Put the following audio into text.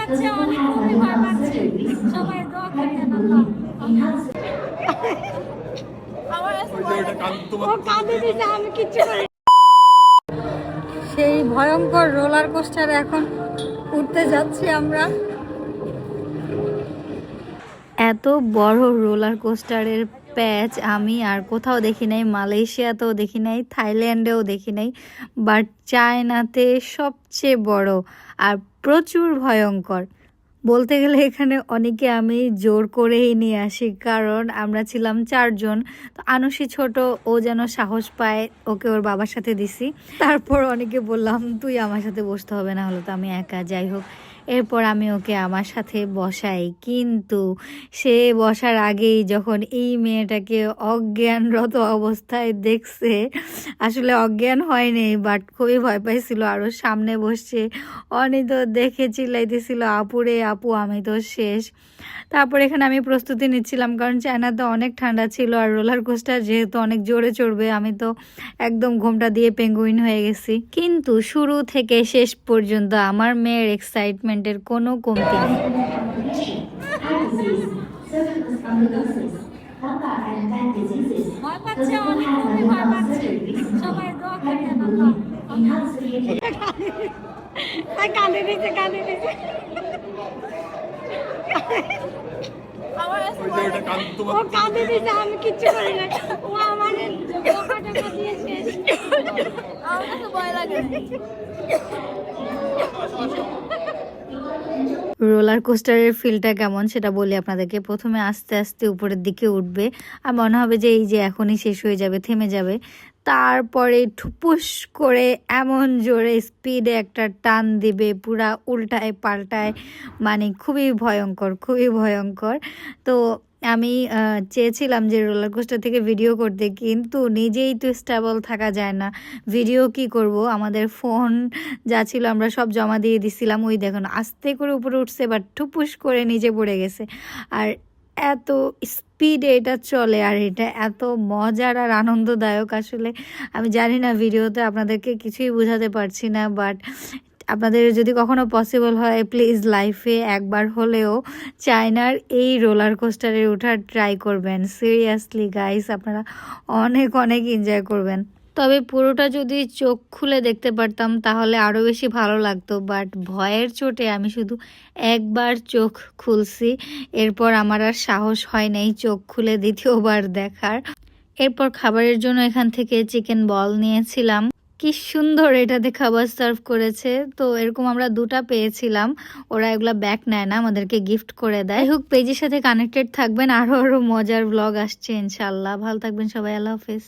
পাচ্ছে, আমি খুবই ভয় পাচ্ছি। সবাই দোয়া করবেন আল্লাহ। আমার কাছে ভয় লাগে। ও কাঁদে দিছে, আমি কিচ্ছু করি। সেই ভয়ঙ্কর রোলার কোস্টারে এখন উঠতে যাচ্ছি আমরা। এত বড় রোলার কোস্টারের প্যাচ আমি আর কোথাও দেখি নাই, মালয়েশিয়াতেও দেখি নাই, থাইল্যান্ডেও দেখি নাই, বাট চায়নাতে সবচেয়ে বড় আর প্রচুর ভয়ঙ্কর। বলতে গেলে এখানে অনেকে আমি জোর করেই নিয়ে আসি, কারণ আমরা ছিলাম 4 জন। তো আনুষি ছোট, ও যেন সাহস পায়, ওকে ওর বাবার সাথে দিছি। তারপর অনেকে বললাম তুই আমার সাথে বসতে হবে, না হলে তো আমি একা, যাই হোক। এরপর আমি ওকে আমার সাথে বসাই, কিন্তু সে বসার আগেই যখন এই মেয়েটাকে অজ্ঞানরত অবস্থায় দেখছে, আসলে অজ্ঞান হয়নি বাট খুবই ভয় পাইছিল, আরও সামনে বসছে। অনি তো দেখে চিল্লাইতেছিল, আপুরে আপু আমি তো শেষ। তারপর এখানে আমি প্রস্তুতি নিচ্ছিলাম, কারণ চায়নাতে অনেক ঠান্ডা ছিল, আর রোলার কোস্টার যেহেতু অনেক জোরে চড়বে, আমি তো একদম ঘোমটা দিয়ে পেঙ্গুইন হয়ে গেছি। কিন্তু শুরু থেকে শেষ পর্যন্ত আমার মেয়ের এক্সাইটমেন্টের কোনো কমতি নেই। ভয় পাচ্ছে, অনেক খুবই ভয় পাচ্ছে। সবাই দোয়া করবেন আল্লাহ। কাঁদে দিছে, কাঁদে দিছে। আমার কাছে ভয় লাগে। ও কাঁদে দিছে, আমি কিচ্ছু করি না। ও আমারে ধোঁকা টাকা দিয়ে শেষ। আমার কাছে ভয় লাগে। রোলার কোস্টারের ফিলটা কেমন সেটা বলি আপনাদেরকে। প্রথমে আস্তে আস্তে উপরের দিকে উঠবে, আর মনে হবে যে এই যে এখনই শেষ হয়ে যাবে, থেমে যাবে। তারপরে ঠুপুস করে এমন জোরে স্পিডে একটা টান দিবে, পুরা উল্টায় পাল্টায়, মানে খুবই ভয়ঙ্কর, খুবই ভয়ঙ্কর। তো আমি চেয়েছিলাম যে রোলার কোস্টার থেকে ভিডিও করতে, কিন্তু নিজেই তো স্টেবল থাকা যায় না, ভিডিও কি করব। আমাদের ফোন যা ছিল আমরা সব জমা দিয়ে দিছিলাম। ওই দেখুন আস্তে করে উপরে উঠছে, বাট ঠুপুস করে নিচে পড়ে গেছে। আর এত স্পিডে এটা চলে, আর এটা এত মজার আর আনন্দদায়ক, আসলে আমি জানি না ভিডিওতে আপনাদেরকে কিছুই বোঝাতে পারছি না, বাট আপনাদের যদি কখনো পসিবল হয় প্লিজ লাইফে একবার হলেও চায়নার এই রোলার কোস্টারে ওঠার ট্রাই করবেন। সিরিয়াসলি গাইস, আপনারা অনেক অনেক এনজয় করবেন। তবে পুরোটা যদি চোখ খুলে দেখতে পারতাম তাহলে আরও বেশি ভালো লাগতো, বাট ভয়ের চোটে আমি শুধু একবার চোখ খুলছি, এরপর আমার আর সাহস হয় নাই চোখ খুলে দ্বিতীয়বার দেখার। এরপর খাবারের জন্য এখান থেকে চিকেন বল নিয়েছিলাম। কি সুন্দর এটাতে খাবার সার্ভ করেছে। তো এরকম আমরা 2টা পেয়েছিলাম, ওরা এগুলা ব্যাক নেয় না, আমাদেরকে গিফট করে দেয়। হোক, পেজের সাথে কানেক্টেড থাকবেন, আরো আরো মজার ব্লগ আসছে ইনশাল্লাহ। ভালো থাকবেন সবাই, আল্লাহ হাফেজ।